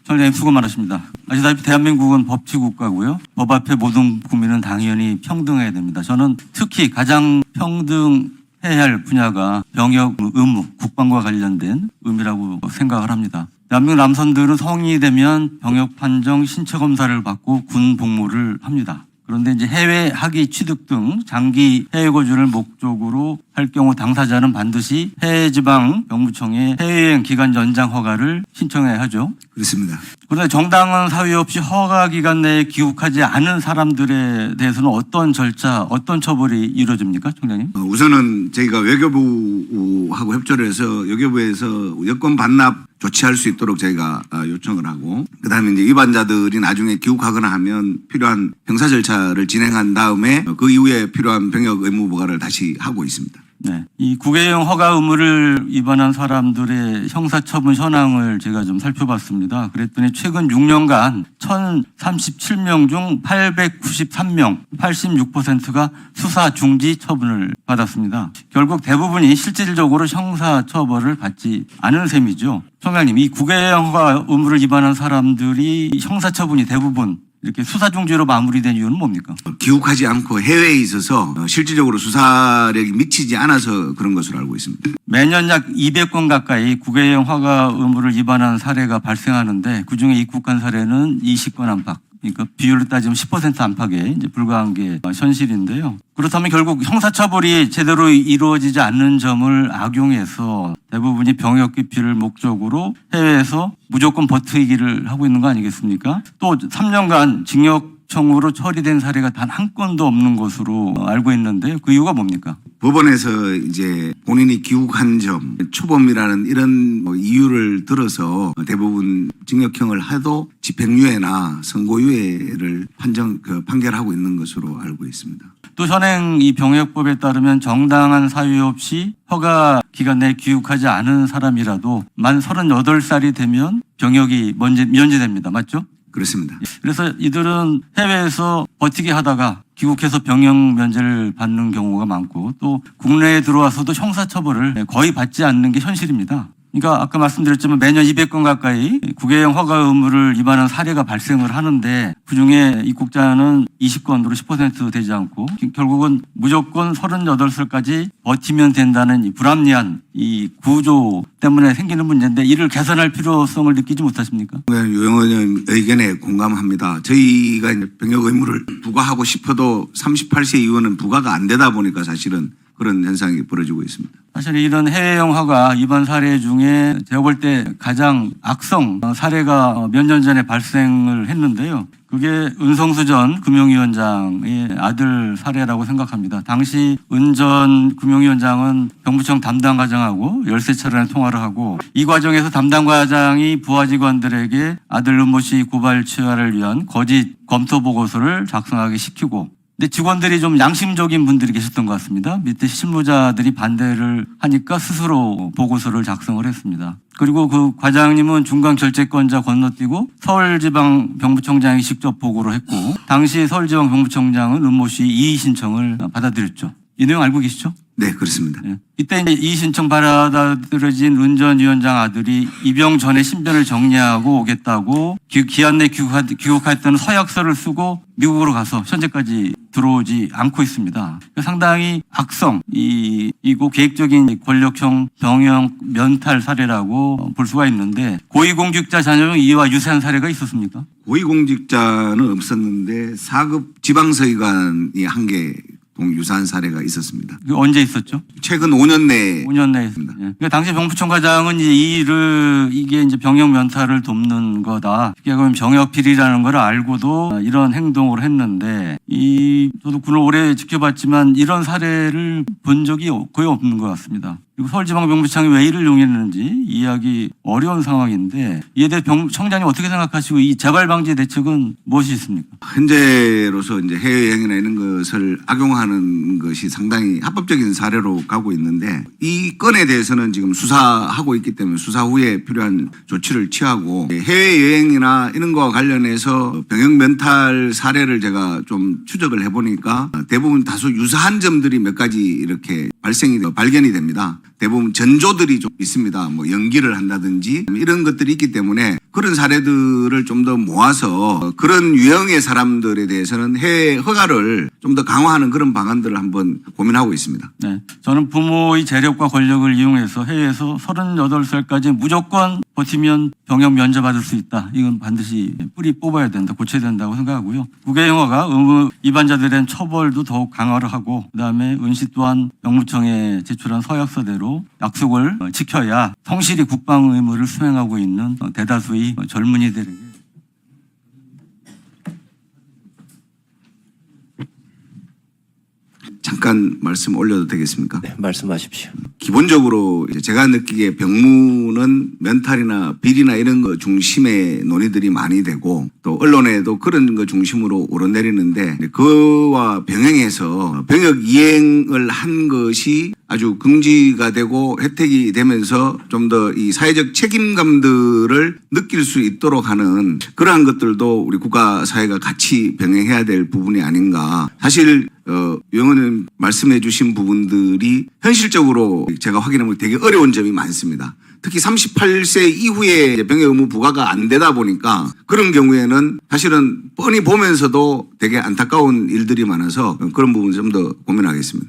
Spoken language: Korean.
청장님 수고 많으십니다. 아시다시피 대한민국은 법치국가고요. 법 앞에 모든 국민은 당연히 평등해야 됩니다. 저는 특히 가장 평등해야 할 분야가 병역 의무, 국방과 관련된 의무라고 생각을 합니다. 대한민국 남선들은 성인이 되면 병역 판정 신체 검사를 받고 군 복무를 합니다. 그런데 이제 해외 학위 취득 등 장기 해외 거주를 목적으로 할 경우 당사자는 반드시 해외지방 병무청에 해외여행 기간 연장 허가를 신청해야 하죠. 그렇습니다. 그런데 정당한 사유 없이 허가 기간 내에 귀국하지 않은 사람들에 대해서는 어떤 절차, 어떤 처벌이 이루어집니까, 총장님? 우선은 저희가 외교부하고 협조를 해서 외교부에서 여권 반납 조치할 수 있도록 저희가 요청을 하고, 그다음에 이제 위반자들이 나중에 귀국하거나 하면 필요한 형사 절차를 진행한 다음에 그 이후에 필요한 병역 의무 부과를 다시 하고 있습니다. 네. 이 국외여행 허가 의무를 위반한 사람들의 형사처분 현황을 제가 좀 살펴봤습니다. 그랬더니 최근 6년간 1,037명 중 893명, 86%가 수사 중지 처분을 받았습니다. 결국 대부분이 실질적으로 형사처벌을 받지 않은 셈이죠. 총장님, 이 국외여행 허가 의무를 위반한 사람들이 형사처분이 대부분 이렇게 수사 중지로 마무리된 이유는 뭡니까? 귀국하지 않고 해외에 있어서 실질적으로 수사력이 미치지 않아서 그런 것으로 알고 있습니다. 매년 약 200건 가까이 국외여행 허가 의무를 위반한 사례가 발생하는데 그중에 입국한 사례는 20건 안팎. 그러니까 비율로 따지면 10% 안팎에 이제 불과한 게 현실인데요. 그렇다면 결국 형사처벌이 제대로 이루어지지 않는 점을 악용해서 대부분이 병역 기피를 목적으로 해외에서 무조건 버티기를 하고 있는 거 아니겠습니까? 또 3년간 징역형으로 처리된 사례가 단 한 건도 없는 것으로 알고 있는데 그 이유가 뭡니까? 법원에서 이제 본인이 귀국한 점, 초범이라는 이런 이유를 들어서 대부분 징역형을 해도 집행유예나 선고유예를 판결하고 있는 것으로 알고 있습니다. 또 현행 이 병역법에 따르면 정당한 사유 없이 허가 기간 내에 귀국하지 않은 사람이라도 만 38살이 되면 병역이 면제됩니다. 맞죠? 그렇습니다. 그래서 이들은 해외에서 버티기 하다가 귀국해서 병역 면제를 받는 경우가 많고 또 국내에 들어와서도 형사처벌을 거의 받지 않는 게 현실입니다. 그러니까 아까 말씀드렸지만 매년 200건 가까이 국외여행 허가 의무를 위반한 사례가 발생을 하는데 그중에 입국자는 20건으로 10% 되지 않고 결국은 무조건 38살까지 버티면 된다는 이 불합리한 이 구조 때문에 생기는 문제인데 이를 개선할 필요성을 느끼지 못하십니까? 유영원 의견에 공감합니다. 저희가 병역 의무를 부과하고 싶어도 38세 이후는 부과가 안 되다 보니까 사실은 그런 현상이 벌어지고 있습니다. 사실 이런 해외여행 허가 위반 사례 중에 제가 볼 때 가장 악성 사례가 몇 년 전에 발생을 했는데요. 그게 은성수 전 금융위원장의 아들 사례라고 생각합니다. 당시 은 전 금융위원장은 병무청 담당 과장하고 13차례나 통화를 하고 이 과정에서 담당 과장이 부하 직원들에게 아들 은모 씨 고발 취하를 위한 거짓 검토 보고서를 작성하게 시키고 근데 직원들이 좀 양심적인 분들이 계셨던 것 같습니다. 밑에 실무자들이 반대를 하니까 스스로 보고서를 작성을 했습니다. 그리고 그 과장님은 중간 결재권자 건너뛰고 서울지방병무청장이 직접 보고를 했고 당시 서울지방병무청장은 은모 씨 이의 신청을 받아들였죠. 이 내용 알고 계시죠? 네, 그렇습니다. 네. 이때 이제 이의 신청 받아들여진 은 전 위원장 아들이 입영 전에 신변을 정리하고 오겠다고 기한 내 귀국할 때는 서약서를 쓰고 미국으로 가서 현재까지 들어오지 않고 있습니다. 상당히 악성이고 계획적인 권력형 병역 면탈 사례라고 볼 수가 있는데 고위공직자 자녀 중 이와 유사한 사례가 있었습니까? 고위공직자는 없었는데 4급 지방서기관이 한 개 유사한 사례가 있었습니다. 언제 있었죠? 최근 5년 내에. 5년 내에 있습니다. 예. 그러니까 당시 병무청 과장은 이게 이제 병역 면탈을 돕는 거다. 그러면 병역 비리라는 걸 알고도 이런 행동을 했는데 저도 군을 오래 지켜봤지만 이런 사례를 본 적이 거의 없는 것 같습니다. 그리고 서울지방병무청이 왜 이를 용인했는지 이해하기 어려운 상황인데 이에 대해 청장님 어떻게 생각하시고 이 재발 방지 대책은 무엇이 있습니까? 현재로서 이제 해외여행이나 이런 것을 악용하는 것이 상당히 합법적인 사례로 가고 있는데 이 건에 대해서는 지금 수사하고 있기 때문에 수사 후에 필요한 조치를 취하고 해외여행이나 이런 거와 관련해서 병역 면탈 사례를 제가 좀 추적을 해보니까 대부분 다소 유사한 점들이 몇 가지 이렇게 발견이 됩니다. 대부분 전조들이 좀 있습니다. 뭐 연기를 한다든지 이런 것들이 있기 때문에 그런 사례들을 좀 더 모아서 그런 유형의 사람들에 대해서는 해외 허가를 좀 더 강화하는 그런 방안들을 한번 고민하고 있습니다. 네, 저는 부모의 재력과 권력을 이용해서 해외에서 38살까지 무조건 버티면 병역 면제받을 수 있다. 이건 반드시 뿌리 뽑아야 된다, 고쳐야 된다고 생각하고요. 국외영화가 의무 위반자들에 대한 처벌도 더욱 강화를 하고, 그다음에 은씨 또한 병무청에 제출한 서약서대로 약속을 지켜야 성실히 국방 의무를 수행하고 있는 대다수의 젊은이들에게 잠깐 말씀 올려도 되겠습니까? 네, 말씀하십시오. 기본적으로 이제 제가 느끼기에 병무는 멘탈이나 비리나 이런 거 중심의 논의들이 많이 되고 또 언론에도 그런 거 중심으로 오르내리는데 그와 병행해서 병역 이행을 한 것이 아주 긍지가 되고 혜택이 되면서 좀 더 이 사회적 책임감들을 느낄 수 있도록 하는 그러한 것들도 우리 국가 사회가 같이 병행해야 될 부분이 아닌가. 사실 유 의원님 말씀해 주신 부분들이 현실적으로 제가 확인하면 되게 어려운 점이 많습니다. 특히 38세 이후에 병역 의무 부과가 안 되다 보니까 그런 경우에는 사실은 뻔히 보면서도 되게 안타까운 일들이 많아서 그런 부분 좀 더 고민하겠습니다.